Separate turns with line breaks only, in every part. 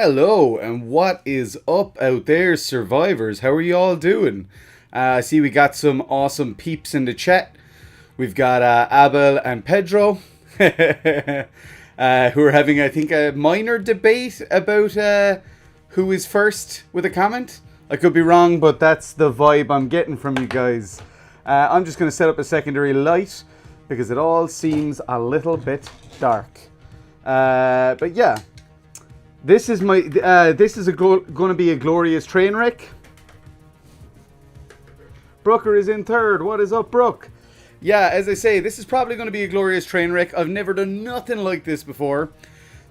Hello, and what is up out there, survivors? How are you all doing? I see we got some awesome peeps in the chat. We've got Abel and Pedro, who are having, I think, a minor debate about who is first with a comment. I could be wrong, but that's the vibe I'm getting from you guys. I'm just going to set up a secondary light because it all seems a little bit dark. But yeah. This is my. This is going to be a glorious train wreck. Brooker is in third. What is up, Brooke? Yeah, as I say, this is probably going to be a glorious train wreck. I've never done nothing like this before.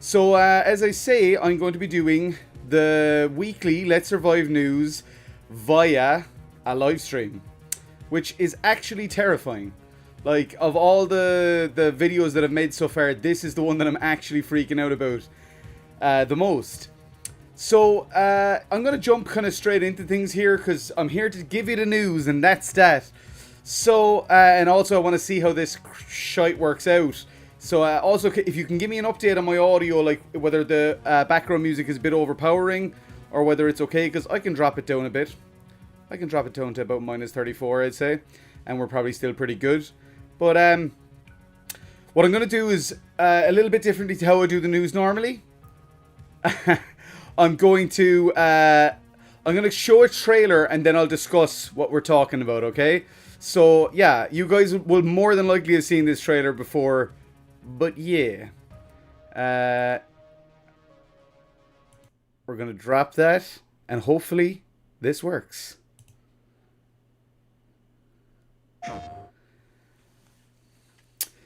So, as I say, I'm going to be doing the weekly Let's Survive news via a live stream, which is actually terrifying. Like, of all the videos that I've made so far, this is the one that I'm actually freaking out about. The most. So I'm gonna jump kind of straight into things here because I'm here to give you the news, and that's that. So and also I want to see how this shite works out. So also, if you can give me an update on my audio, like whether the background music is a bit overpowering or whether it's okay, because I can drop it down a bit. I can drop it down to about -34, I'd say, and we're probably still pretty good. But what I'm gonna do is a little bit differently to how I do the news normally. I'm going to show a trailer and then I'll discuss what we're talking about, okay? So, yeah, you guys will more than likely have seen this trailer before, but yeah. We're going to drop that, and hopefully this works.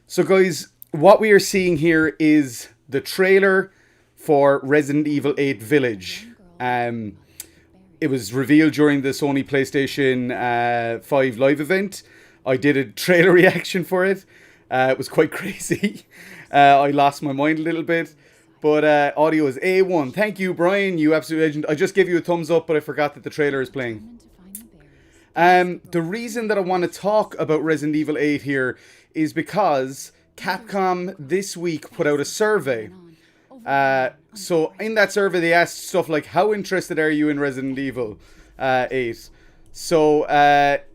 So, guys, what we are seeing here is the trailer for Resident Evil 8 Village. It was revealed during the Sony PlayStation 5 live event. I did a trailer reaction for it. It was quite crazy. I lost my mind a little bit. But audio is A1. Thank you, Brian, you absolute legend. I just gave you a thumbs up, but I forgot that the trailer is playing. The reason that I want to talk about Resident Evil 8 here is because Capcom this week put out a survey. So in that survey they asked stuff like, how interested are you in Resident Evil 8? So what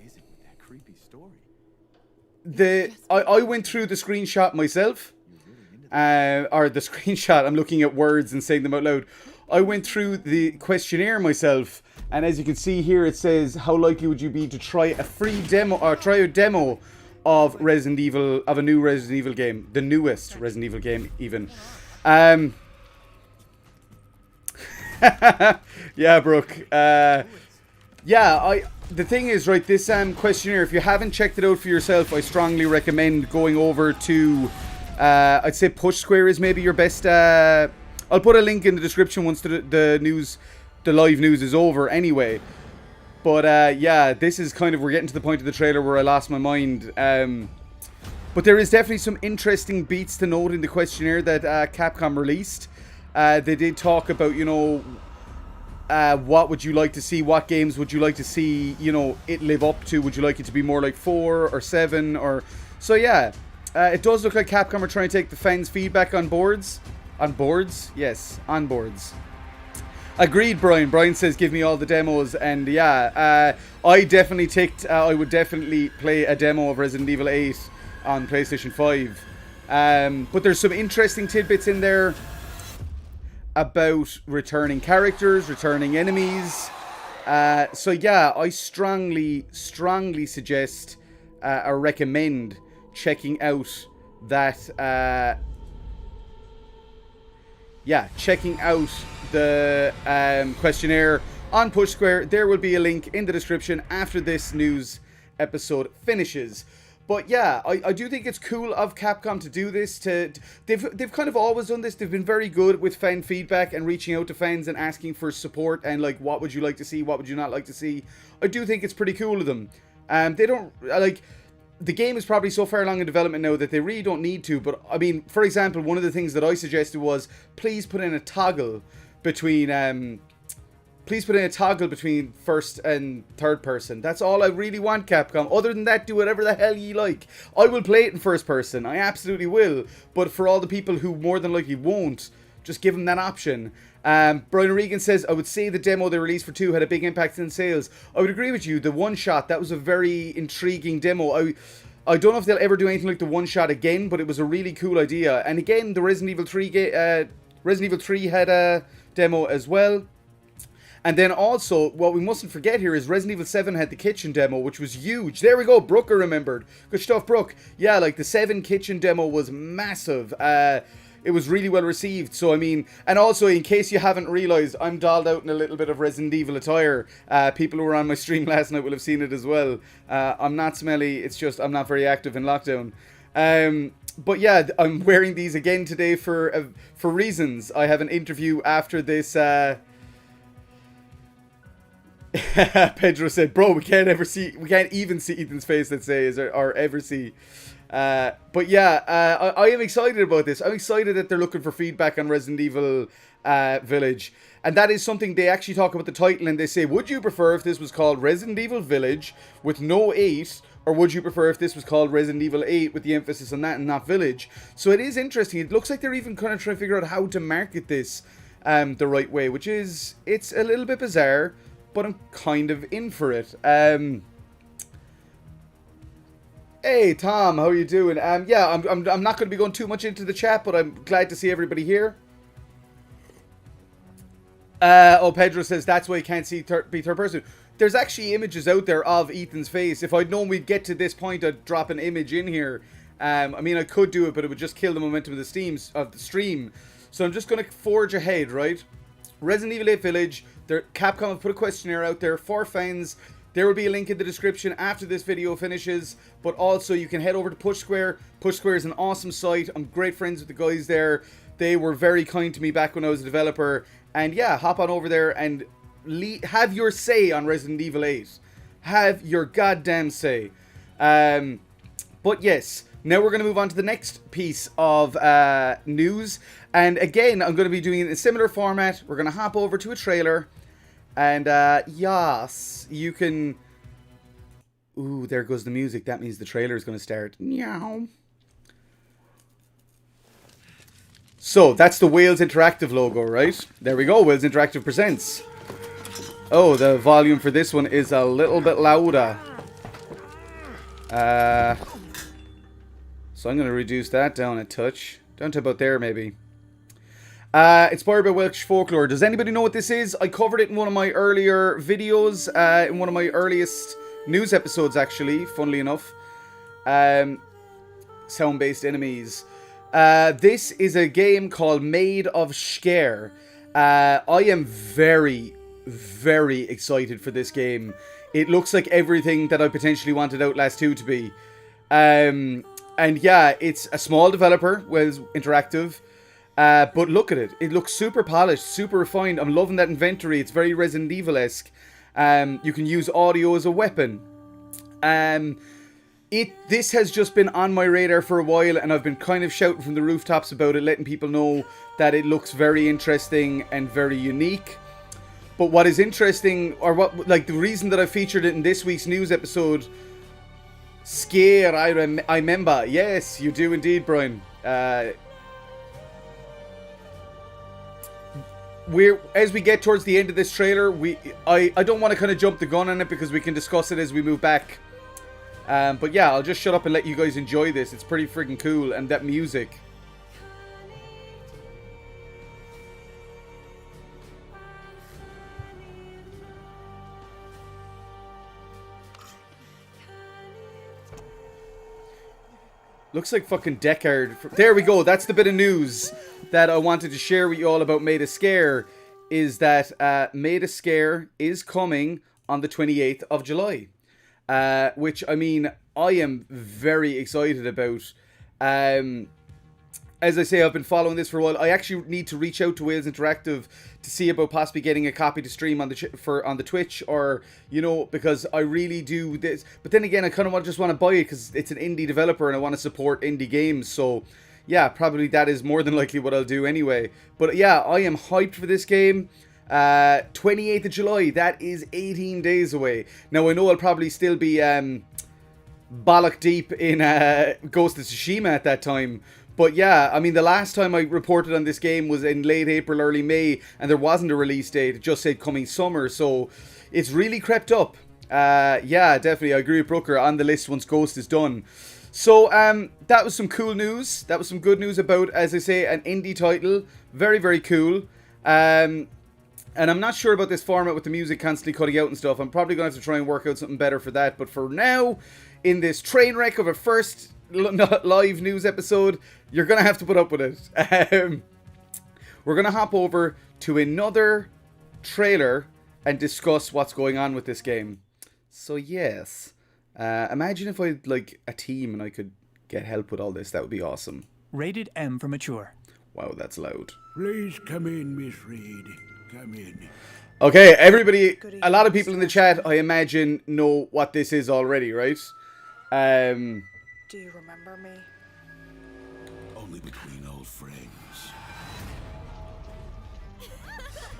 is it with that creepy story? I went through the screenshot myself. Or the screenshot, I'm looking at words and saying them out loud. I went through the questionnaire myself, and as you can see here it says, how likely would you be to try a free demo, or try a demo of Resident Evil, of a new Resident Evil game, the newest Resident Evil game even. Yeah, Brooke. The thing is, right, this questionnaire, if you haven't checked it out for yourself, I strongly recommend going over to, I'd say Push Square is maybe your best. I'll put a link in the description once the live news is over anyway. But yeah, this is kind of, we're getting to the point of the trailer where I lost my mind. But there is definitely some interesting beats to note in the questionnaire that Capcom released. They did talk about, you know, what would you like to see, what games would you like to see, you know, it live up to. Would you like it to be more like 4 or 7 or... So yeah, it does look like Capcom are trying to take the fans' feedback on boards. On boards? Yes, on boards. Agreed, Brian. Brian says, give me all the demos. And yeah, I would definitely play a demo of Resident Evil 8 on PlayStation 5. But there's some interesting tidbits in there about returning characters, returning enemies. So yeah, I strongly suggest or recommend checking out that... checking out the questionnaire on Push Square. There will be a link in the description after this news episode finishes. But yeah, I do think it's cool of Capcom to do this. They've kind of always done this. They've been very good with fan feedback and reaching out to fans and asking for support and like, what would you like to see, what would you not like to see. I do think it's pretty cool of them. They don't like... The game is probably so far along in development now that they really don't need to, but I mean, for example, one of the things that I suggested was, please put in a toggle between first and third person. That's all I really want, Capcom. Other than that, do whatever the hell you like. I will play it in first person. I absolutely will. But for all the people who more than likely won't, just give them that option. Brian Regan says, I would say the demo they released for 2 had a big impact in sales. I would agree with you. The one-shot, that was a very intriguing demo. I don't know if they'll ever do anything like the one-shot again, but it was a really cool idea. And again, the Resident Evil 3 had a demo as well. And then also, what we mustn't forget here is Resident Evil 7 had the kitchen demo, which was huge. There we go, Brooke remembered. Good stuff, Brooke. Yeah, like the 7 kitchen demo was massive. It was really well received. So, I mean, and also, in case you haven't realised, I'm dolled out in a little bit of Resident Evil attire. People who were on my stream last night will have seen it as well. I'm not smelly, it's just I'm not very active in lockdown. But yeah, I'm wearing these again today for reasons. I have an interview after this. Pedro said, "Bro, we can't even see Ethan's face. Let's say, or ever see." But yeah, I am excited about this. I'm excited that they're looking for feedback on Resident Evil Village, and that is something they actually talk about the title, and they say, "Would you prefer if this was called Resident Evil Village with no 8, or would you prefer if this was called Resident Evil 8 with the emphasis on that and not Village?" So it is interesting. It looks like they're even kind of trying to figure out how to market this the right way, which is it's a little bit bizarre. But I'm kind of in for it. Hey Tom, how are you doing? Yeah, I'm not going to be going too much into the chat, but I'm glad to see everybody here. Oh, Pedro says that's why you can't be third person. There's actually images out there of Ethan's face. If I'd known we'd get to this point, I'd drop an image in here. I mean, I could do it, but it would just kill the momentum of the stream. So I'm just going to forge ahead, right? Resident Evil 8 Village. Capcom have put a questionnaire out there for fans. There will be a link in the description after this video finishes. But also, you can head over to Push Square. Push Square is an awesome site. I'm great friends with the guys there. They were very kind to me back when I was a developer. And yeah, hop on over there and have your say on Resident Evil 8. Have your goddamn say. But yes, now we're going to move on to the next piece of news. And again, I'm going to be doing it in a similar format. We're going to hop over to a trailer. And yes, you can... Ooh, there goes the music. That means the trailer is going to start. Meow. So, that's the Wales Interactive logo, right? There we go. Wales Interactive presents. Oh, the volume for this one is a little bit louder. So I'm going to reduce that down a touch. Down to about there, maybe. Inspired by Welsh folklore. Does anybody know what this is? I covered it in one of my earlier videos, in one of my earliest news episodes, actually, funnily enough. Sound-based enemies. This is a game called Made of Scare. I am very, very excited for this game. It looks like everything that I potentially wanted Outlast 2 to be. And yeah, it's a small developer, Wells Interactive. But look at it. It looks super polished, super refined. I'm loving that inventory. It's very Resident Evil-esque. You can use audio as a weapon. This has just been on my radar for a while, and I've been kind of shouting from the rooftops about it, letting people know that it looks very interesting and very unique. But what is interesting, or what, like the reason that I featured it in this week's news episode, Scare, I remember. Yes, you do indeed, Brian. As we get towards the end of this trailer, I don't want to kind of jump the gun on it because we can discuss it as we move back. But yeah, I'll just shut up and let you guys enjoy this. It's pretty freaking cool, and that music. Looks like fucking Deckard. There we go. That's the bit of news that I wanted to share with you all about Made of Scare. Is that Made of Scare is coming on the 28th of July. Which, I mean, I am very excited about. As I say, I've been following this for a while. I actually need to reach out to Wales Interactive to see about possibly getting a copy to stream on the Twitch, or, you know, because I really do this. But then again, I kind of just want to buy it because it's an indie developer and I want to support indie games. So yeah, probably that is more than likely what I'll do anyway. But yeah, I am hyped for this game. 28th of July, that is 18 days away. Now I know I'll probably still be bollock deep in Ghost of Tsushima at that time. But yeah, I mean, the last time I reported on this game was in late April, early May, and there wasn't a release date. It just said coming summer, so it's really crept up. Yeah, definitely, I agree with Brooker, on the list once Ghost is done. So, that was some cool news. That was some good news about, as I say, an indie title. Very, very cool. And I'm not sure about this format with the music constantly cutting out and stuff. I'm probably going to have to try and work out something better for that. But for now, in this train wreck of a first live news episode, you're going to have to put up with it. We're going to hop over to another trailer and discuss what's going on with this game. So yes, imagine if I had like a team and I could get help with all this. That would be awesome.
Rated M for mature.
Wow, that's loud.
Please come in, Miss Reed. Come in.
Okay, everybody, a lot of people in the chat, I imagine, know what this is already, right?
Do you remember me?
Only between old friends.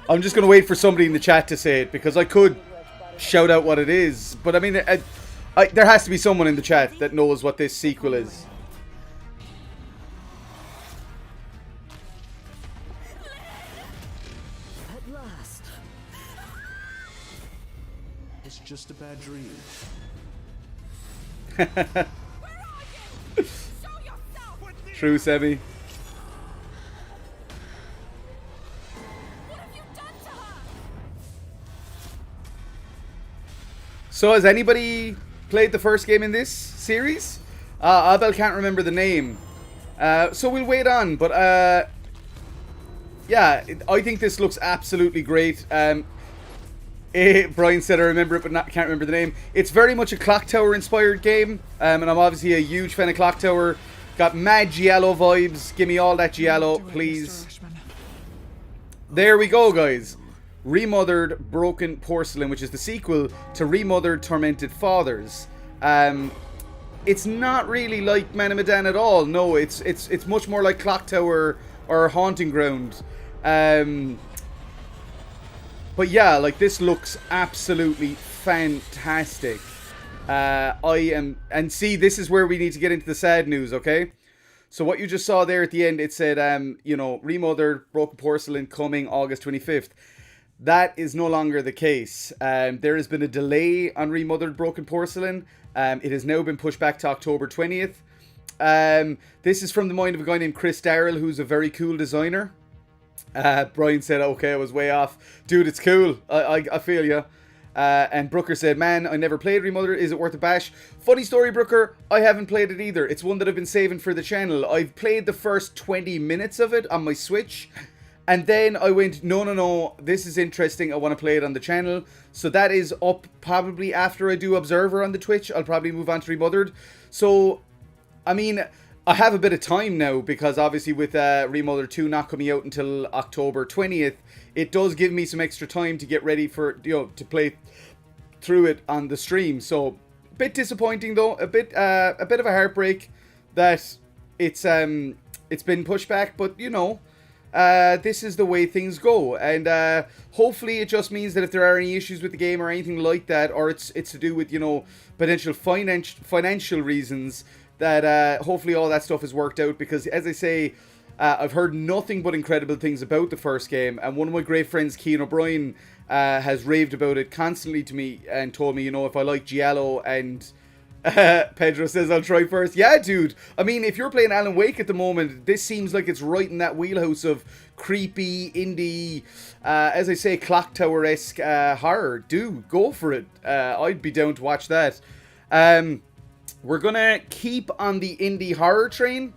I'm just going to wait for somebody in the chat to say it, because I could shout out what it is. But I mean, there has to be someone in the chat that knows what this sequel is.
At last.
It's just a bad dream.
True, Semi. So has anybody played the first game in this series? Abel can't remember the name. So we'll wait on. But yeah, I think this looks absolutely great. Brian said I remember it, but can't remember the name. It's very much a Clock Tower inspired game. And I'm obviously a huge fan of Clock Tower. Got mad Giallo vibes. Give me all that Giallo, please. There we go, guys. Remothered Broken Porcelain, which is the sequel to Remothered Tormented Fathers. It's not really like Man of Medan at all. No, it's much more like Clock Tower or Haunting Ground. But yeah, like, this looks absolutely fantastic. And see, this is where we need to get into the sad news, okay? So what you just saw there at the end, it said, you know, Remothered Broken Porcelain coming August 25th. That is no longer the case. There has been a delay on Remothered Broken Porcelain. It has now been pushed back to October 20th. This is from the mind of a guy named Chris Darrell, who's a very cool designer. Brian said, okay, I was way off. Dude, it's cool. I feel ya. And Brooker said, man, I never played Remothered. Is it worth a bash? Funny story, Brooker. I haven't played it either. It's one that I've been saving for the channel. I've played the first 20 minutes of it on my Switch. And then I went, no, this is interesting. I want to play it on the channel. So that is up probably after I do Observer on the Twitch. I'll probably move on to Remothered. So, I mean, I have a bit of time now because obviously with Remothered 2 not coming out until October 20th, it does give me some extra time to get ready for, you know, to play through it on the stream. So, a bit disappointing though. A bit of a heartbreak that it's been pushed back, but you know, this is the way things go, and hopefully it just means that if there are any issues with the game or anything like that, or it's to do with, you know, potential financial reasons, that hopefully all that stuff is worked out, because as I say, I've heard nothing but incredible things about the first game, and one of my great friends, Keane O'Brien, has raved about it constantly to me and told me, you know, if I like Giallo, and Pedro says I'll try first. Yeah, dude. I mean, if you're playing Alan Wake at the moment, this seems like it's right in that wheelhouse of creepy, indie, as I say, Clock Tower-esque horror. Do go for it. I'd be down to watch that. We're gonna keep on the indie horror train.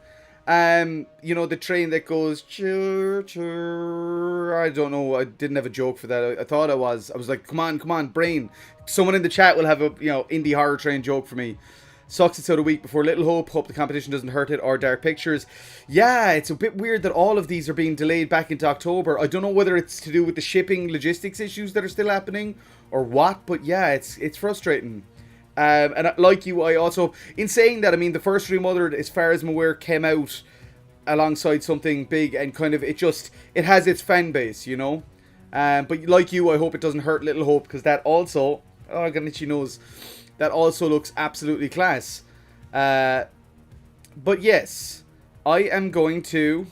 You know, the train that goes choo choo. I don't know, I didn't have a joke for that. I thought I was like, come on, brain. Someone in the chat will have a, you know, indie horror train joke for me. Sucks it's out a week before Little Hope the competition doesn't hurt it, or Dark Pictures. Yeah, it's a bit weird that all of these are being delayed back into October. I don't know whether it's to do with the shipping logistics issues that are still happening or what, but yeah, it's frustrating. And like you, I also, in saying that, I mean, the first Remothered, as far as I'm aware, came out alongside something big, and kind of, it has its fan base, you know. But like you, I hope it doesn't hurt Little Hope, because that also, oh, I got an itchy nose, that also looks absolutely class. But yes, I am going to...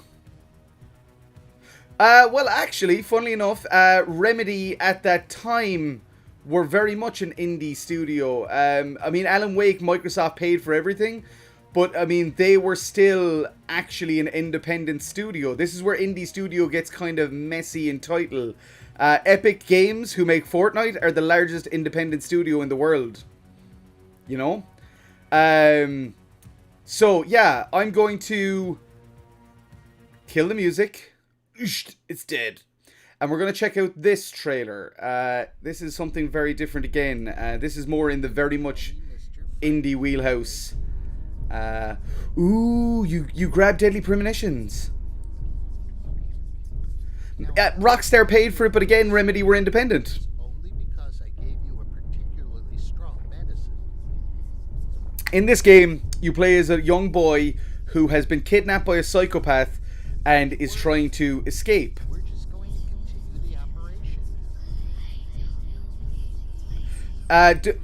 well, actually, funnily enough, Remedy at that time were very much an indie studio. I mean, Alan Wake, Microsoft paid for everything, but I mean, they were still actually an independent studio. This is where indie studio gets kind of messy in title. Epic Games, who make Fortnite, are the largest independent studio in the world. You know? So, yeah, I'm going to kill the music. It's dead. And we're going to check out this trailer. This is something very different again. This is more in the very much indie wheelhouse. Ooh, you grab Deadly Premonitions. Rockstar paid for it, but again, Remedy were independent.
Only because I gave you a particularly strong medicine.
In this game, you play as a young boy who has been kidnapped by a psychopath and is trying to escape.
We're just going to continue the operation.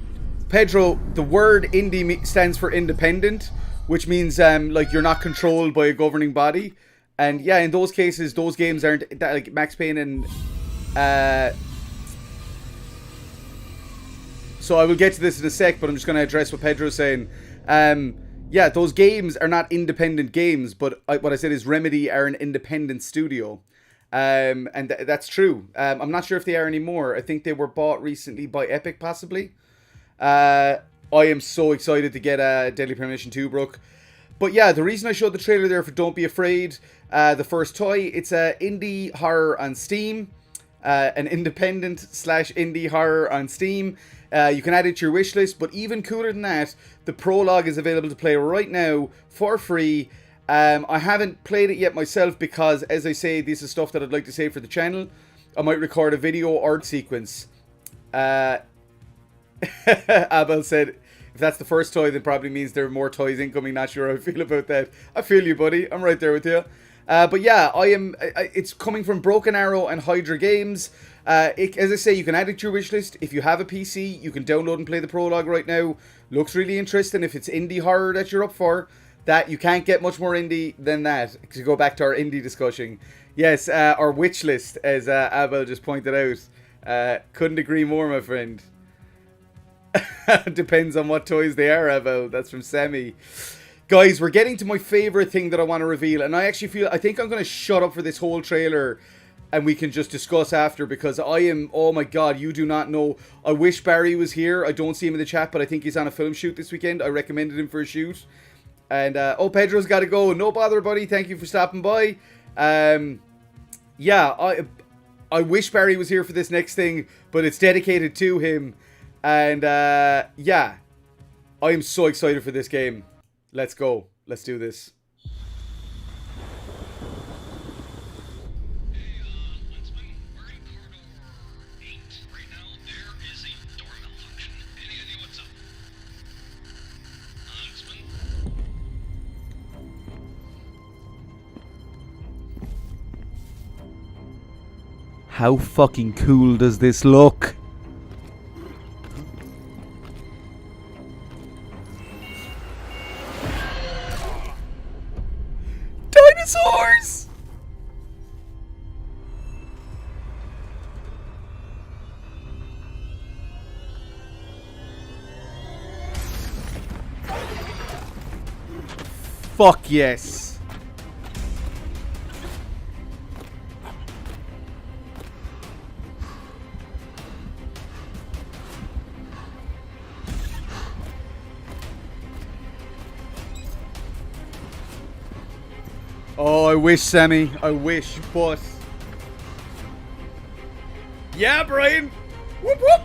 Pedro, the word indie stands for independent, which means like you're not controlled by a governing body. And yeah, in those cases, those games aren't that, like Max Payne and so I will get to this in a sec, but I'm just going to address what Pedro's saying. Yeah, those games are not independent games, but what I said is Remedy are an independent studio. And that's true. I'm not sure if they are anymore. I think they were bought recently by Epic, possibly. I am so excited to get Deadly Premonition 2, Brooke. But yeah, the reason I showed the trailer there for Don't Be Afraid, the first toy, it's a indie horror on Steam. An independent / indie horror on Steam. You can add it to your wish list, but even cooler than that, the prologue is available to play right now for free. I haven't played it yet myself because, as I say, this is stuff that I'd like to save for the channel. I might record a video art sequence. Abel said, if that's the first toy, that probably means there are more toys incoming. Not sure how I feel about that. I feel you, buddy. I'm right there with you. But yeah, it's coming from Broken Arrow and Hydra Games. As I say, you can add it to your wish list. If you have a PC, you can download and play the prologue right now. Looks really interesting. If it's indie horror that you're up for, that you can't get much more indie than that. To go back to our indie discussion. Yes, our wish list, as Abel just pointed out. Couldn't agree more, my friend. Depends on what toys they are, Abel. That's from Sammy. Guys, we're getting to my favorite thing that I want to reveal, and I think I'm going to shut up for this whole trailer and we can just discuss after, because oh my god, you do not know. I wish Barry was here. I don't see him in the chat, but I think he's on a film shoot this weekend. I recommended him for a shoot. And oh, Pedro's got to go. No bother, buddy. Thank you for stopping by. Yeah, I wish Barry was here for this next thing, but it's dedicated to him. And yeah, I am so excited for this game. Let's go. Let's do this. How fucking cool does this look? Dinosaurs! Fuck yes. Oh, I wish, Sammy. I wish, but... Yeah, Brian! Whoop, whoop!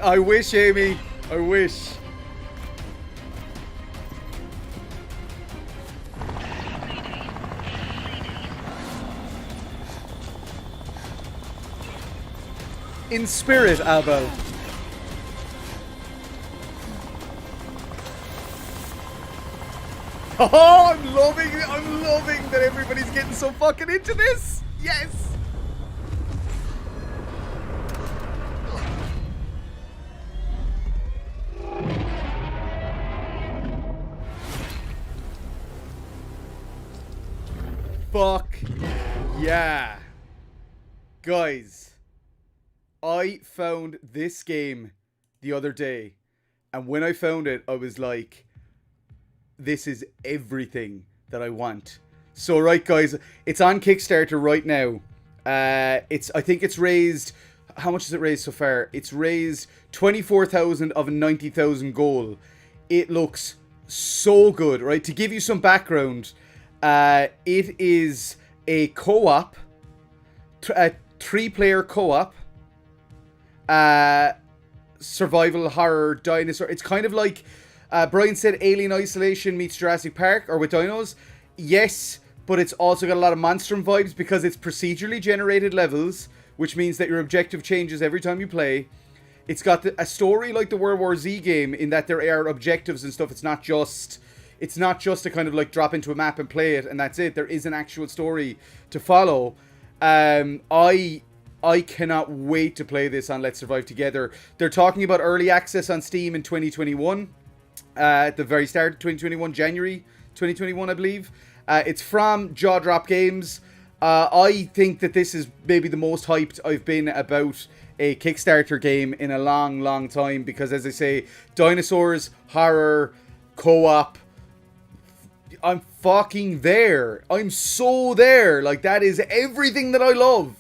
I wish, Amy. I wish. In spirit, Abel. Oh, I'm loving that everybody's getting so fucking into this. Yes. fuck yeah. Guys, I found this game the other day, and when I found it, I was like, this is everything that I want. So, right, guys, it's on Kickstarter right now. I think it's raised, how much has it raised so far? It's raised 24,000 of a 90,000 goal. It looks so good, right? To give you some background, it is a co-op, a 3-player co-op, survival horror dinosaur. It's kind of like, Brian said, Alien Isolation meets Jurassic Park, or with dinos. Yes, but it's also got a lot of Monstrum vibes because it's procedurally generated levels, which means that your objective changes every time you play. It's got a story like the World War Z game in that there are objectives and stuff. It's not just a kind of like drop into a map and play it and that's it. There is an actual story to follow. I cannot wait to play this on Let's Survive Together. They're talking about early access on Steam in 2021. At the very start of 2021, January 2021, I believe. It's from Jaw Drop Games. I think that this is maybe the most hyped I've been about a Kickstarter game in a long, long time. Because as I say, dinosaurs, horror, co-op. I'm fucking there. I'm so there. Like, that is everything that I love.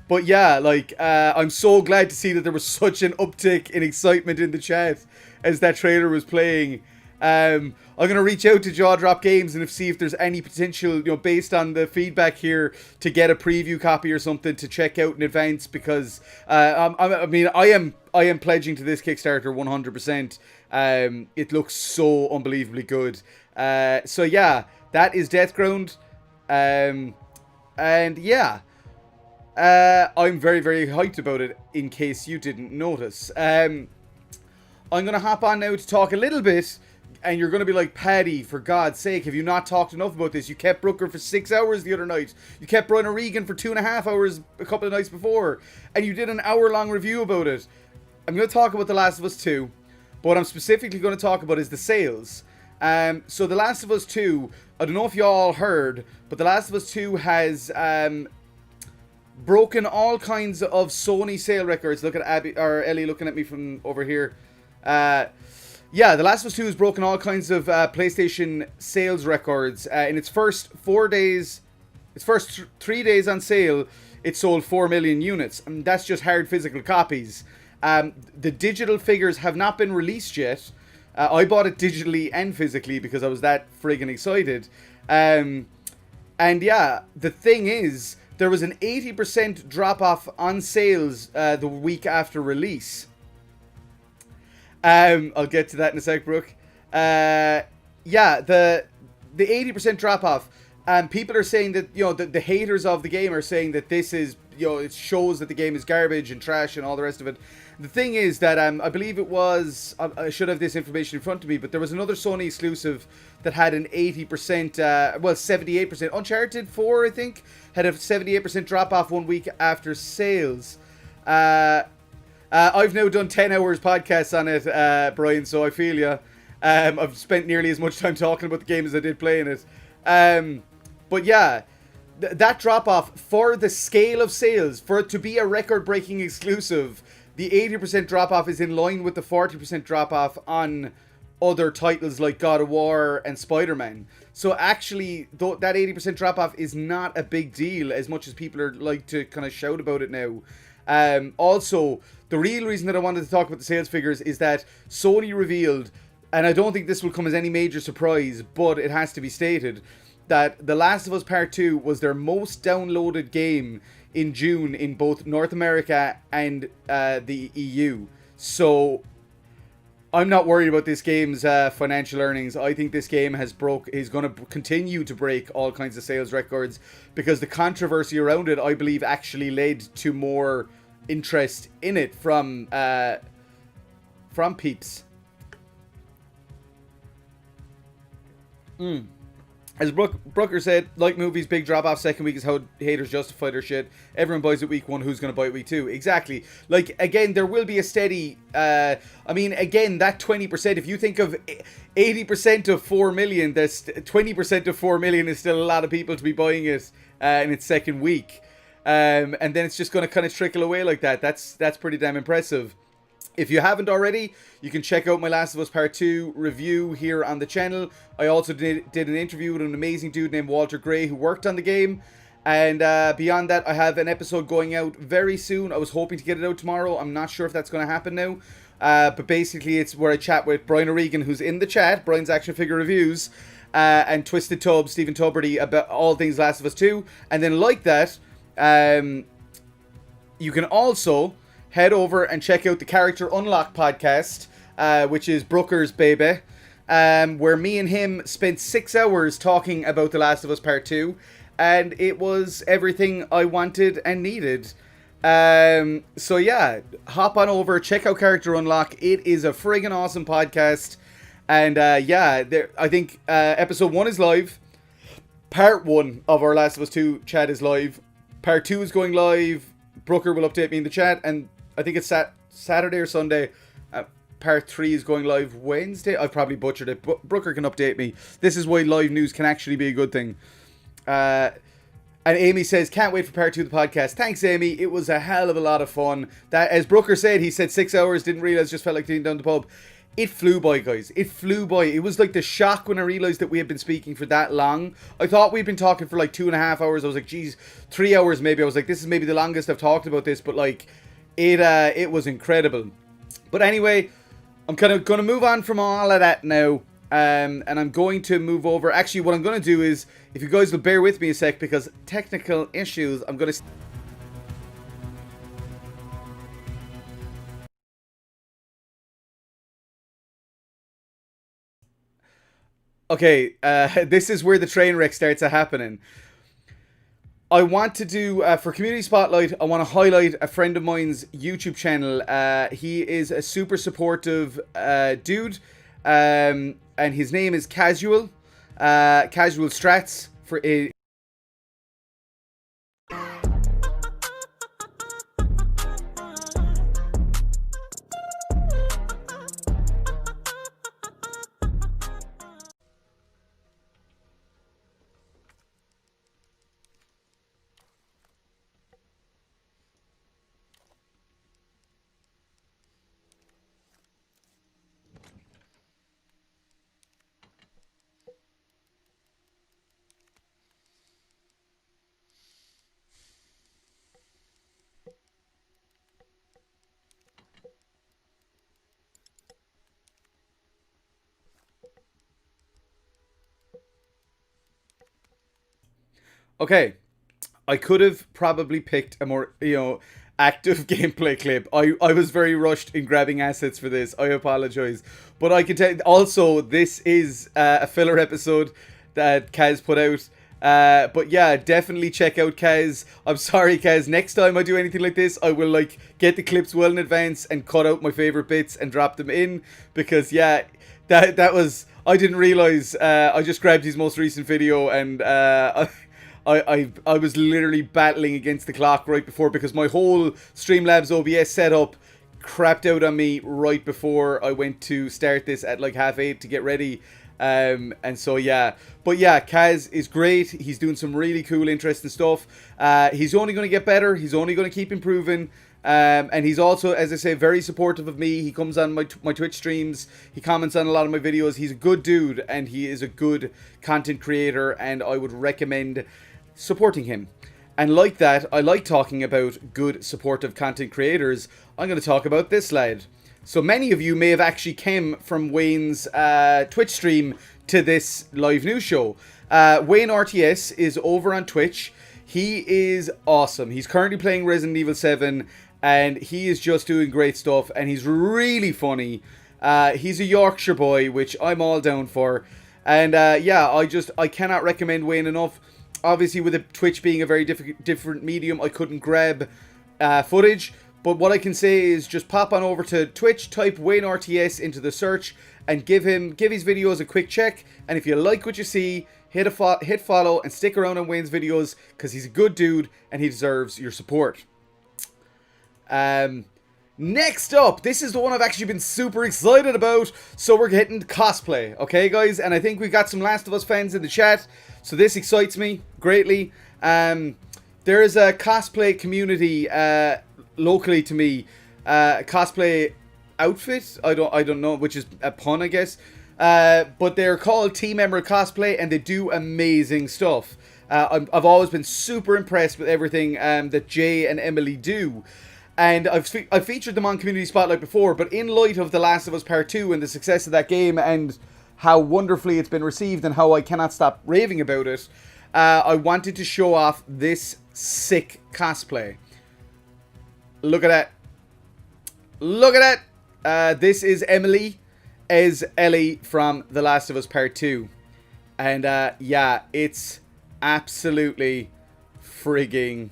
But yeah, like, I'm so glad to see that there was such an uptick in excitement in the chat as that trailer was playing. I'm going to reach out to Jaw Drop Games and see if there's any potential, you know, based on the feedback here, to get a preview copy or something to check out in advance, because I mean, I am pledging to this Kickstarter 100%. It looks so unbelievably good. So yeah, that is Deathground. And yeah, I'm very, very hyped about it, in case you didn't notice. I'm going to hop on now to talk a little bit, and you're going to be like, Paddy, for God's sake, have you not talked enough about this? You kept Brooker for 6 hours the other night. You kept Brian O'Regan for 2.5 hours a couple of nights before. And you did an hour-long review about it. I'm going to talk about The Last of Us 2. But what I'm specifically going to talk about is the sales. So The Last of Us 2, I don't know if you all heard, but The Last of Us 2 has broken all kinds of Sony sale records. Look at Abby, or Ellie looking at me from over here. Yeah, The Last of Us 2 has broken all kinds of PlayStation sales records. In its first 4 days, its first 3 days on sale, it sold 4 million units. And that's just hard physical copies. The digital figures have not been released yet. I bought it digitally and physically because I was that friggin' excited. And yeah, the thing is, there was an 80% drop-off on sales the week after release. I'll get to that in a sec, Brooke. Yeah, the 80% drop-off. People are saying that, you know, the haters of the game are saying that this is, you know, it shows that the game is garbage and trash and all the rest of it. The thing is that I believe it was, I should have this information in front of me, but there was another Sony exclusive that had an 80%, well, 78%. Uncharted 4, I think, had a 78% drop-off 1 week after sales. I've now done 10 hours podcasts on it, Brian, so I feel ya. I've spent nearly as much time talking about the game as I did playing it. But yeah, that drop-off, for the scale of sales, for it to be a record-breaking exclusive, the 80% drop-off is in line with the 40% drop-off on other titles like God of War and Spider-Man. So actually, that 80% drop-off is not a big deal, as much as people are like to kind of shout about it now. Also, the real reason that I wanted to talk about the sales figures is that Sony revealed, and I don't think this will come as any major surprise, but it has to be stated, that The Last of Us Part 2 was their most downloaded game in June in both North America and the EU. So I'm not worried about this game's financial earnings. I think this game is going to continue to break all kinds of sales records, because the controversy around it, I believe, actually led to more interest in it from peeps. As Brooker said, like movies, big drop off second week is how haters justify their shit. Everyone buys it week 1, who's going to buy it week 2? Exactly. Like, again, there will be a steady, I mean, again, that 20%, if you think of 80% of 4 million, that's 20% of 4 million is still a lot of people to be buying it in its second week. And then it's just going to kind of trickle away like that. That's pretty damn impressive. If you haven't already, you can check out my Last of Us Part 2 review here on the channel. I also did an interview with an amazing dude named Walter Gray who worked on the game. And beyond that, I have an episode going out very soon. I was hoping to get it out tomorrow. I'm not sure if that's going to happen now. But basically, it's where I chat with Brian O'Regan, who's in the chat, Brian's Action Figure Reviews, and Twisted Tub, Stephen Tuberty, about all things Last of Us 2. And then like that, you can also head over and check out the Character Unlock podcast, which is Brooker's baby, where me and him spent 6 hours talking about The Last of Us Part 2, and it was everything I wanted and needed. So yeah, hop on over, check out Character Unlock. It is a friggin' awesome podcast, and yeah, I think episode 1 is live. Part 1 of our Last of Us 2 chat is live. Part 2 is going live. Brooker will update me in the chat, and I think it's Saturday or Sunday. Part 3 is going live Wednesday. I've probably butchered it. Brooker can update me. This is why live news can actually be a good thing. And Amy says, can't wait for part 2 of the podcast. Thanks, Amy. It was a hell of a lot of fun. That, as Brooker said, he said 6 hours, didn't realize, just felt like being down the pub. It flew by, guys. It flew by. It was like the shock when I realized that we had been speaking for that long. I thought we'd been talking for like 2.5 hours. I was like, geez, 3 hours maybe. I was like, this is maybe the longest I've talked about this, but like, it was incredible. But anyway, I'm kind of going to move on from all of that now. And I'm going to move over. Actually, what I'm going to do is, if you guys will bear with me a sec, because technical issues, I'm going to... Okay, this is where the train wreck starts happening. I want to do, for Community Spotlight, I want to highlight a friend of mine's YouTube channel. He is a super supportive dude, and his name is Casual Strats for a... Okay, I could have probably picked a more, active gameplay clip. I was very rushed in grabbing assets for this. I apologize. But I can tell, also, this is a filler episode that Kaz put out. But yeah, definitely check out Kaz. I'm sorry, Kaz. Next time I do anything like this, I will get the clips well in advance and cut out my favorite bits and drop them in, because yeah, that was, I didn't realize. I just grabbed his most recent video, and I was literally battling against the clock right before, because my whole Streamlabs OBS setup crapped out on me right before I went to start this at like 8:30 to get ready. And so yeah, but yeah, Kaz is great. He's doing some really cool, interesting stuff. He's only going to get better. He's only going to keep improving. And he's also, as I say, very supportive of me. He comes on my Twitch streams. He comments on a lot of my videos. He's a good dude, and he is a good content creator, and I would recommend supporting him. And like that, I like talking about good, supportive content creators. I'm going to talk about this lad. So many of you may have actually came from Wayne's Twitch stream to this live news show. Wayne RTS is over on Twitch. He is awesome. He's currently playing Resident Evil 7, and he is just doing great stuff, and he's really funny. He's a Yorkshire boy, which I'm all down for. And yeah, I cannot recommend Wayne enough. Obviously, with Twitch being a very different medium, I couldn't grab footage. But what I can say is just pop on over to Twitch, type Wayne RTS into the search, and give his videos a quick check. And if you like what you see, hit follow, and stick around on Wayne's videos because he's a good dude and he deserves your support. Next up, this is the one I've actually been super excited about. So we're getting cosplay, okay, guys? And I think we got some Last of Us fans in the chat, so this excites me greatly. There is a cosplay community locally to me, cosplay outfit. I don't know, which is a pun, I guess. But they're called Team Emerald Cosplay, and they do amazing stuff. I've always been super impressed with everything that Jay and Emily do. And I've featured them on Community Spotlight before, but in light of The Last of Us Part 2 and the success of that game and how wonderfully it's been received and how I cannot stop raving about it, I wanted to show off this sick cosplay. Look at that. Look at that. This is Emily as Ellie from The Last of Us Part 2. And yeah, it's absolutely frigging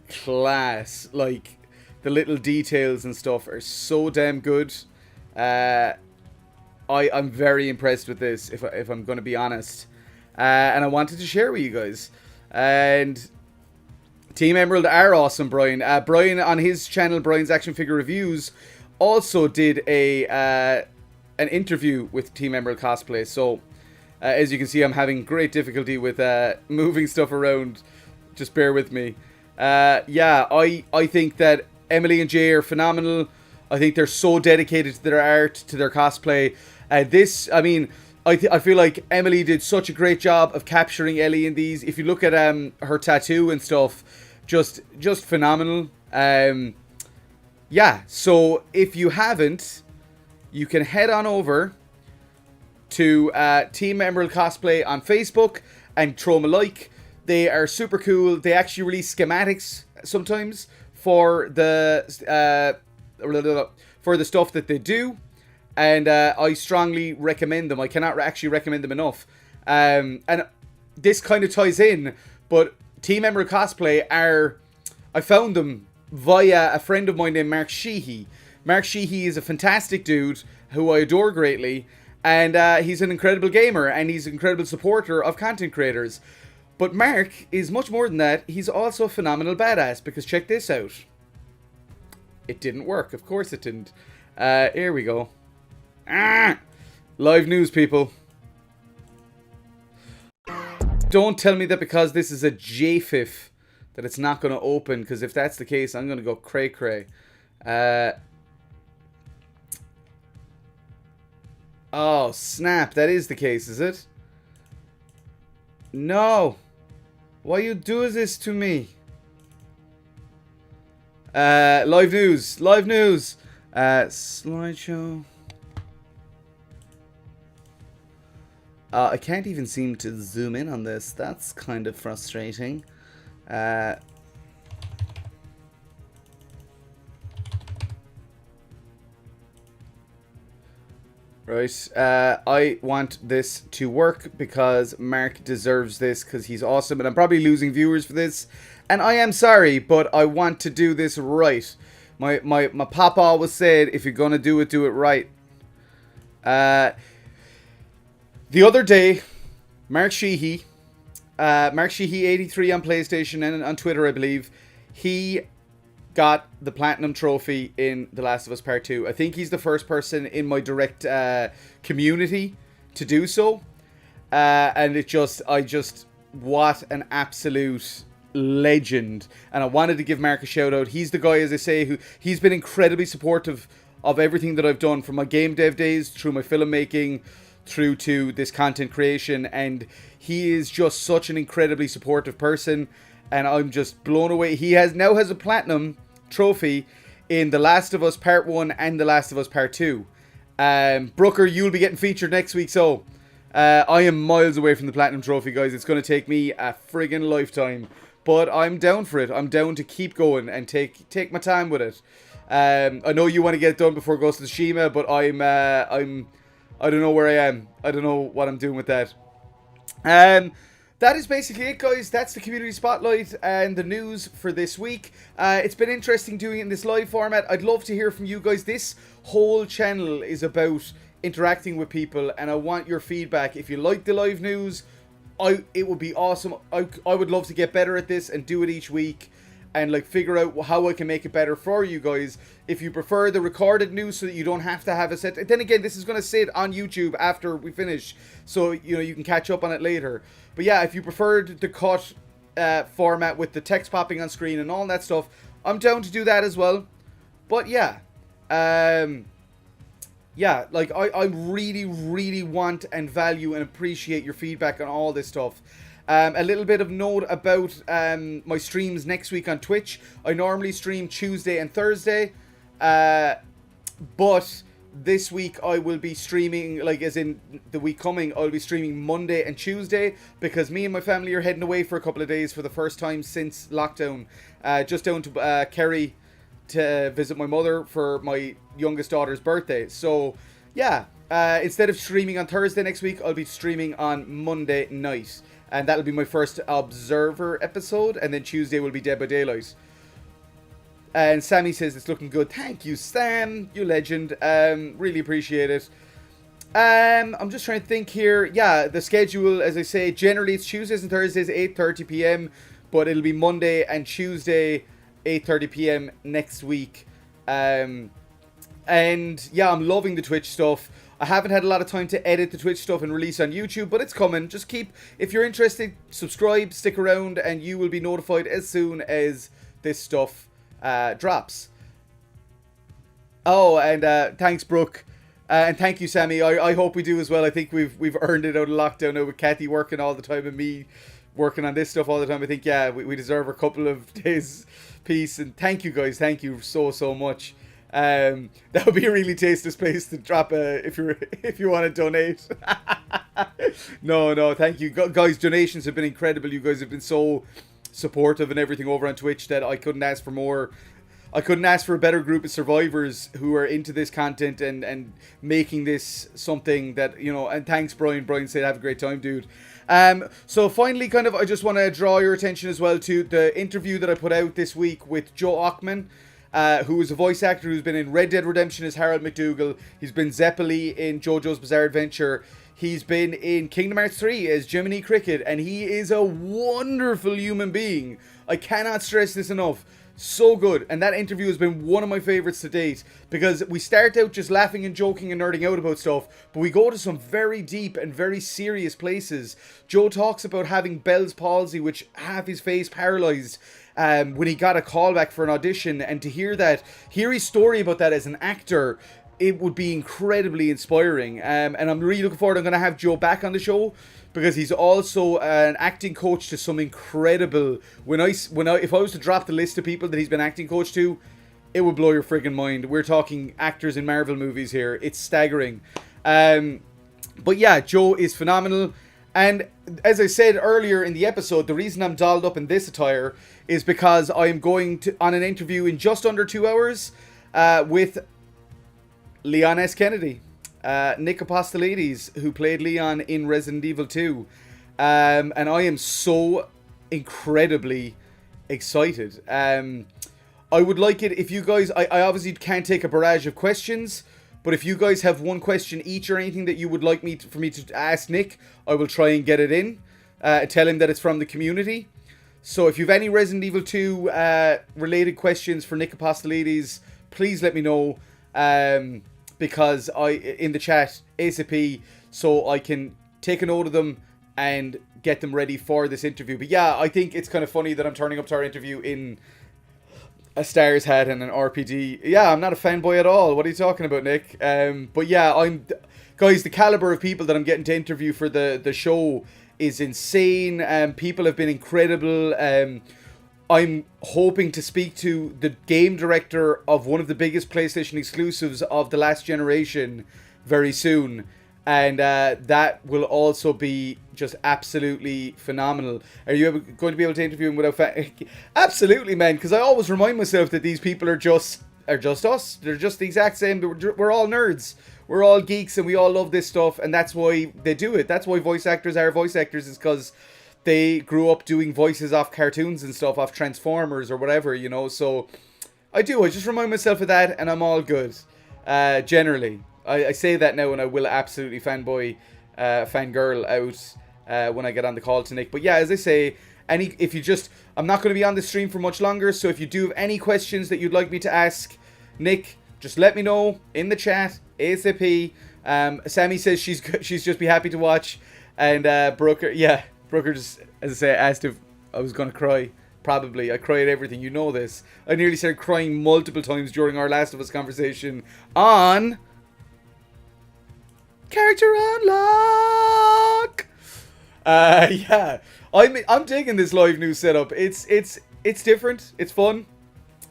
class. Like, the little details and stuff are so damn good. I'm very impressed with this, if I'm going to be honest. And I wanted to share with you guys. And Team Emerald are awesome, Brian. Brian, on his channel, Brian's Action Figure Reviews, also did an interview with Team Emerald Cosplay. So, as you can see, I'm having great difficulty with moving stuff around. Just bear with me. Yeah, I think that Emily and Jay are phenomenal. I think they're so dedicated to their art, to their cosplay. I mean, I feel like Emily did such a great job of capturing Ellie in these. If you look at her tattoo and stuff, just phenomenal. Yeah, so if you haven't, you can head on over to Team Emerald Cosplay on Facebook and throw them a like. They are super cool. They actually release schematics sometimes for the stuff that they do, and I strongly recommend them. I cannot actually recommend them enough. And this kind of ties in, but Team Emerald Cosplay I found them via a friend of mine named Mark Sheehy. Mark Sheehy is a fantastic dude who I adore greatly, and he's an incredible gamer, and he's an incredible supporter of content creators. But Mark is much more than that. He's also a phenomenal badass, because check this out. It didn't work. Of course it didn't. Here we go. Live news, people. Don't tell me that because this is a JFIF that it's not going to open, because if that's the case, I'm going to go cray-cray. Oh, snap. That is the case, is it? No. Why you do this to me? Live news. Live news. Slideshow. I can't even seem to zoom in on this. That's kind of frustrating. Right, I want this to work because Mark deserves this because he's awesome, and I'm probably losing viewers for this, and I am sorry, but I want to do this right. My papa always said, if you're gonna do it right. The other day, Mark Sheehy 83 on PlayStation and on Twitter, I believe, he got the Platinum Trophy in The Last of Us Part 2. I think he's the first person in my direct community to do so. And what an absolute legend. And I wanted to give Mark a shout out. He's the guy, as I say, he's been incredibly supportive of everything that I've done, from my game dev days, through my filmmaking, through to this content creation. And he is just such an incredibly supportive person. And I'm just blown away. He now has a Platinum Trophy in The Last of Us Part 1 and The Last of Us Part 2. Brooker, you'll be getting featured next week, so I am miles away from the Platinum Trophy, guys. It's going to take me a friggin' lifetime. But I'm down for it. I'm down to keep going and take my time with it. I know you want to get it done before Ghost of Tsushima, but I don't know where I am. I don't know what I'm doing with that. That is basically it, guys. That's the community spotlight and the news for this week. It's been interesting doing it in this live format. I'd love to hear from you guys. This whole channel is about interacting with people, and I want your feedback. If you like the live news, it would be awesome. I would love to get better at this and do it each week and like figure out how I can make it better for you guys. If you prefer the recorded news so that you don't have to have a set, then again, this is going to sit on YouTube after we finish, so you know you can catch up on it later. But yeah, if you preferred the cut format with the text popping on screen and all that stuff, I'm down to do that as well. But yeah, yeah, like I really, really want and value and appreciate your feedback on all this stuff. A little bit of note about my streams next week on Twitch. I normally stream Tuesday and Thursday, but this week I will be streaming, like as in the week coming, I'll be streaming Monday and Tuesday because me and my family are heading away for a couple of days for the first time since lockdown. Just down to Kerry to visit my mother for my youngest daughter's birthday. So yeah, instead of streaming on Thursday next week, I'll be streaming on Monday night. And that'll be my first Observer episode. And then Tuesday will be Dead by Daylight. And Sammy says it's looking good. Thank you, Sam. You legend. Really appreciate it. I'm just trying to think here. Yeah, the schedule, as I say, generally it's Tuesdays and Thursdays, 8:30 p.m. But it'll be Monday and Tuesday, 8:30 p.m. next week. And yeah, I'm loving the Twitch stuff. I haven't had a lot of time to edit the Twitch stuff and release on YouTube, but it's coming. Just if you're interested, subscribe, stick around, and you will be notified as soon as this stuff drops. Oh, and thanks, Brooke. And thank you, Sammy. I hope we do as well. I think we've earned it out of lockdown now with Kathy working all the time and me working on this stuff all the time. I think, yeah, we deserve a couple of days peace. And thank you, guys. Thank you so much. That would be a really tasty space to drop if you want to donate. No, thank you guys. Donations have been incredible. You guys have been so supportive and everything over on Twitch that I couldn't ask for more. I couldn't ask for a better group of survivors who are into this content and making this something that, you know. And thanks, Brian. Brian said have a great time, dude. So finally, kind of, I just want to draw your attention as well to the interview that I put out this week with Joe Ockman. Who is a voice actor who's been in Red Dead Redemption as Harold McDougal. He's been Zeppeli in JoJo's Bizarre Adventure. He's been in Kingdom Hearts 3 as Jiminy Cricket, and he is a wonderful human being. I cannot stress this enough. So good. And that interview has been one of my favorites to date, because we start out just laughing and joking and nerding out about stuff, but we go to some very deep and very serious places. Joe talks about having Bell's palsy, which half his face paralyzed, when he got a call back for an audition, and to hear his story about that as an actor, it would be incredibly inspiring. And I'm really looking forward. I'm going to have Joe back on the show because he's also an acting coach to some incredible. If I was to drop the list of people that he's been acting coach to, it would blow your friggin' mind. We're talking actors in Marvel movies here. It's staggering. But yeah, Joe is phenomenal. And as I said earlier in the episode, the reason I'm dolled up in this attire is because I am going on an interview in just under 2 hours with Leon S. Kennedy, Nick Apostolides, who played Leon in Resident Evil 2. And I am so incredibly excited. I would like it if you guys... I obviously can't take a barrage of questions, but if you guys have one question each or anything that you would like for me to ask Nick, I will try and get it in. Tell him that it's from the community. So if you have any Resident Evil 2 related questions for Nick Apostolides, please let me know. Because in the chat ASAP, so I can take a note of them and get them ready for this interview. But yeah, I think it's kind of funny that I'm turning up to our interview in a Stars hat and an RPD. Yeah, I'm not a fanboy at all. What are you talking about, Nick? But yeah, guys, the caliber of people that I'm getting to interview for the show is insane. People have been incredible. I'm hoping to speak to the game director of one of the biggest PlayStation exclusives of the last generation very soon. And that will also be just absolutely phenomenal. Are you ever going to be able to interview him without... Absolutely, man, because I always remind myself that these people are just us. They're just the exact same. We're all nerds. We're all geeks and we all love this stuff. And that's why they do it. That's why voice actors are voice actors, is because they grew up doing voices off cartoons and stuff, off Transformers or whatever, you know. So I just remind myself of that and I'm all good. Generally. I say that now and I will absolutely fangirl out when I get on the call to Nick. But yeah, as I say, I'm not going to be on the stream for much longer, so if you do have any questions that you'd like me to ask Nick, just let me know in the chat ASAP. Sammy says she's just be happy to watch, and Brooker just, as I say, asked if I was going to cry. Probably. I cry at everything. You know this. I nearly started crying multiple times during our Last of Us conversation on Character Unlock. Yeah, I'm digging this live news setup. It's different. It's fun.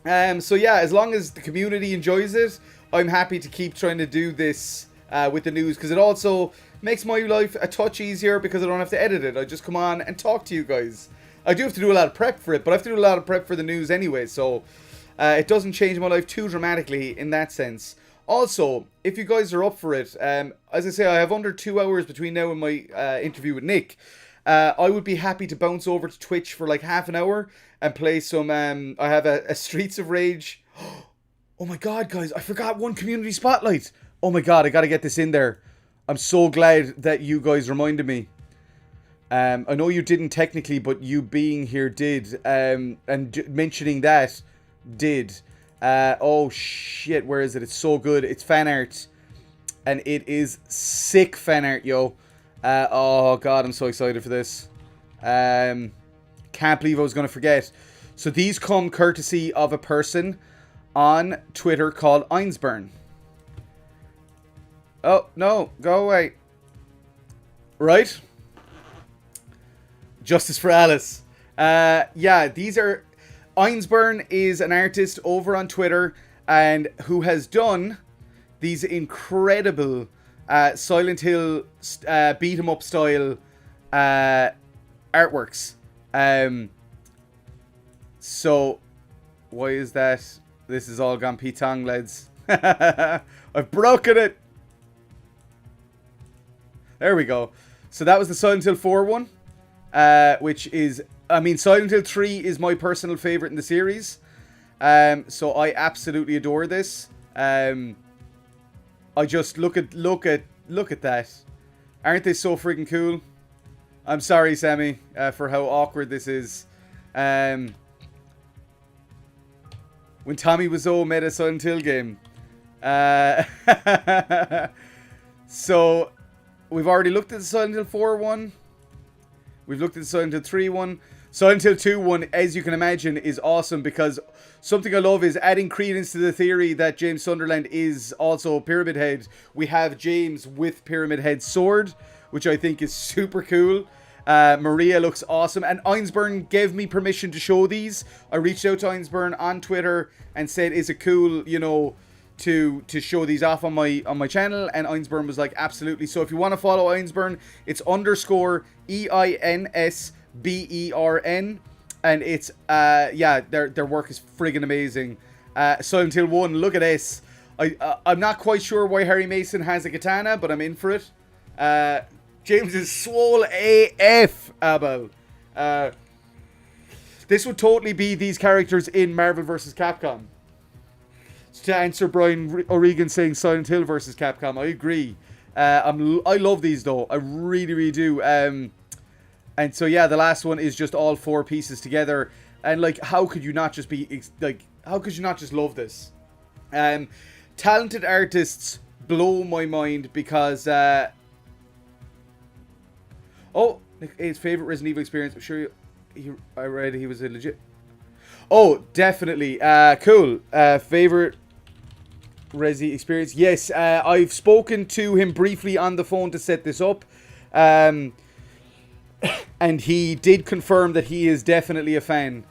So yeah, as long as the community enjoys it, I'm happy to keep trying to do this with the news, because it also makes my life a touch easier because I don't have to edit it. I just come on and talk to you guys. I do have to do a lot of prep for it, but I have to do a lot of prep for the news anyway, so it doesn't change my life too dramatically in that sense. Also, if you guys are up for it, as I say, I have under 2 hours between now and my interview with Nick. I would be happy to bounce over to Twitch for like half an hour and play some, I have a Streets of Rage. Oh my god, guys, I forgot one community spotlight. Oh my god, I gotta get this in there. I'm so glad that you guys reminded me. I know you didn't technically, but you being here did, and mentioning that did. Oh shit, where is it? It's so good. It's fan art, and it is sick fan art, yo. Oh god, I'm so excited for this. Can't believe I was gonna forget. So these come courtesy of a person on Twitter called Einsburn. Oh no, go away. Right? Justice for Alice. Yeah, these are... Einsburn is an artist over on Twitter and who has done these incredible Silent Hill beat 'em up style artworks. So, why is that? This is all gone P-Tong, lads. I've broken it. There we go. So that was the Silent Hill 4 one. Which is, I mean, Silent Hill 3 is my personal favorite in the series. So I absolutely adore this. I just look at that. Aren't they so freaking cool? I'm sorry, Sammy, for how awkward this is. When Tommy Wiseau made a Silent Hill game. So we've already looked at the Silent Hill 4 one. We've looked at the Silent Hill 3 one. Silent Hill 2 one, as you can imagine, is awesome because something I love is adding credence to the theory that James Sunderland is also Pyramid Head. We have James with Pyramid Head's sword, which I think is super cool. Maria looks awesome. And Einsburn gave me permission to show these. I reached out to Einsburn on Twitter and said, is it cool, you know, to show these off on my channel, and Einsburn was like, absolutely. So if you want to follow Einsburn, it's _EINSBERN, and it's yeah, their work is friggin' amazing. Silent Hill 1, look at this. I'm not quite sure why Harry Mason has a katana, but I'm in for it. James is swole AF, Abel. This would totally be these characters in Marvel vs. Capcom. To answer Brian O'Regan saying Silent Hill versus Capcom, I agree. I love these though. I really, really do. And so yeah, the last one is just all 4 pieces together. And like, how could you not just be like? How could you not just love this? Talented artists blow my mind because. Oh, his favorite Resident Evil experience. I'm sure I read he was a legit. Oh, definitely. Cool. Favorite Resi experience. Yes, I've spoken to him briefly on the phone to set this up. And he did confirm that he is definitely a fan.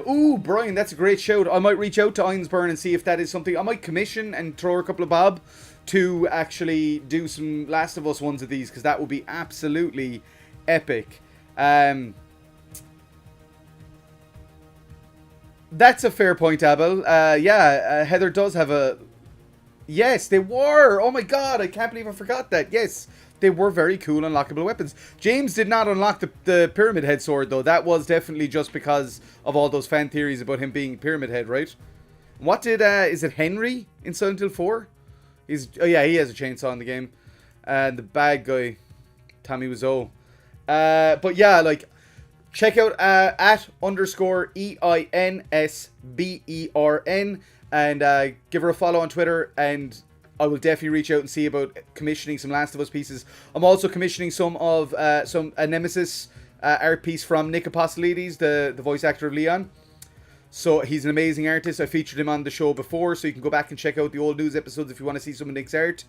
Ooh, Brian, that's a great shout. I might reach out to Einsburn and see if that is something. I might commission and throw a couple of bob to actually do some Last of Us ones of these, because that would be absolutely epic. That's a fair point, Abel. Yeah, Heather does have a... Yes, they were! Oh my god, I can't believe I forgot that. Yes, they were very cool unlockable weapons. James did not unlock the Pyramid Head sword, though. That was definitely just because of all those fan theories about him being Pyramid Head, right? What did, is it Henry in Silent Hill 4? Oh yeah, he has a chainsaw in the game. And the bad guy, Tommy Wiseau. But yeah, like, check out at _EINSBERN and give her a follow on Twitter, and I will definitely reach out and see about commissioning some Last of Us pieces. I'm also commissioning some of a Nemesis art piece from Nick Apostolides, the voice actor of Leon. So he's an amazing artist. I featured him on the show before, so you can go back and check out the old news episodes if you want to see some of Nick's art.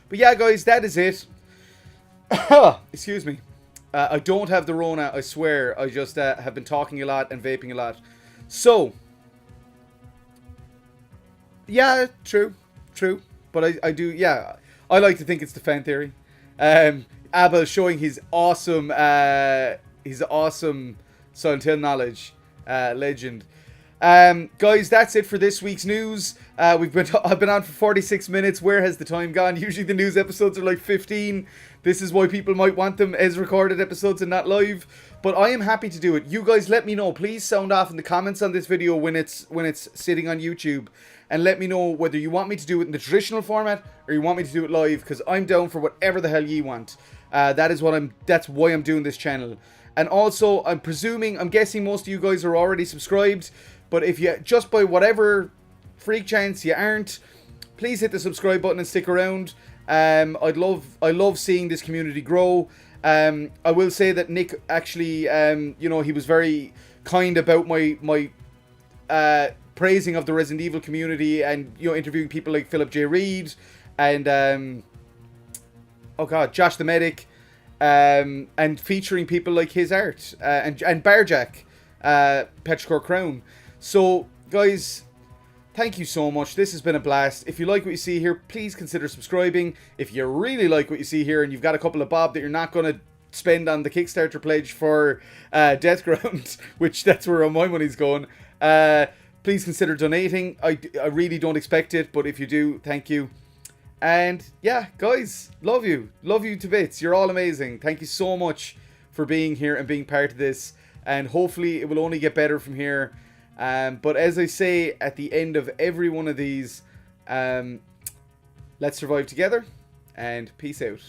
But yeah, guys, that is it. Excuse me. I don't have the Rona, I swear. I just have been talking a lot and vaping a lot. So, yeah, true. But I do, yeah. I like to think it's the fan theory. Abel showing his awesome Silent knowledge. Legend. Guys, that's it for this week's news. I've been on for 46 minutes. Where has the time gone? Usually the news episodes are like 15. This is why people might want them as recorded episodes and not live. But I am happy to do it. You guys let me know. Please sound off in the comments on this video when it's sitting on YouTube. And let me know whether you want me to do it in the traditional format or you want me to do it live, because I'm down for whatever the hell ye want. That's why I'm doing this channel. And also, I'm guessing most of you guys are already subscribed. But if you, just by whatever freak chance you aren't, please hit the subscribe button and stick around. I love seeing this community grow. I will say that Nick actually, he was very kind about my praising of the Resident Evil community, and interviewing people like Philip J. Reed and Josh the Medic, and featuring people like his art and Barjack, Petrichor Crown. So, guys, thank you so much. This has been a blast. If you like what you see here, please consider subscribing. If you really like what you see here and you've got a couple of bob that you're not going to spend on the Kickstarter pledge for Deathground, which that's where my money's going, please consider donating. I really don't expect it, but if you do, thank you. And yeah, guys, love you to bits. You're all amazing. Thank you so much for being here and being part of this, and hopefully it will only get better from here. But as I say at the end of every one of these, let's survive together, and peace out.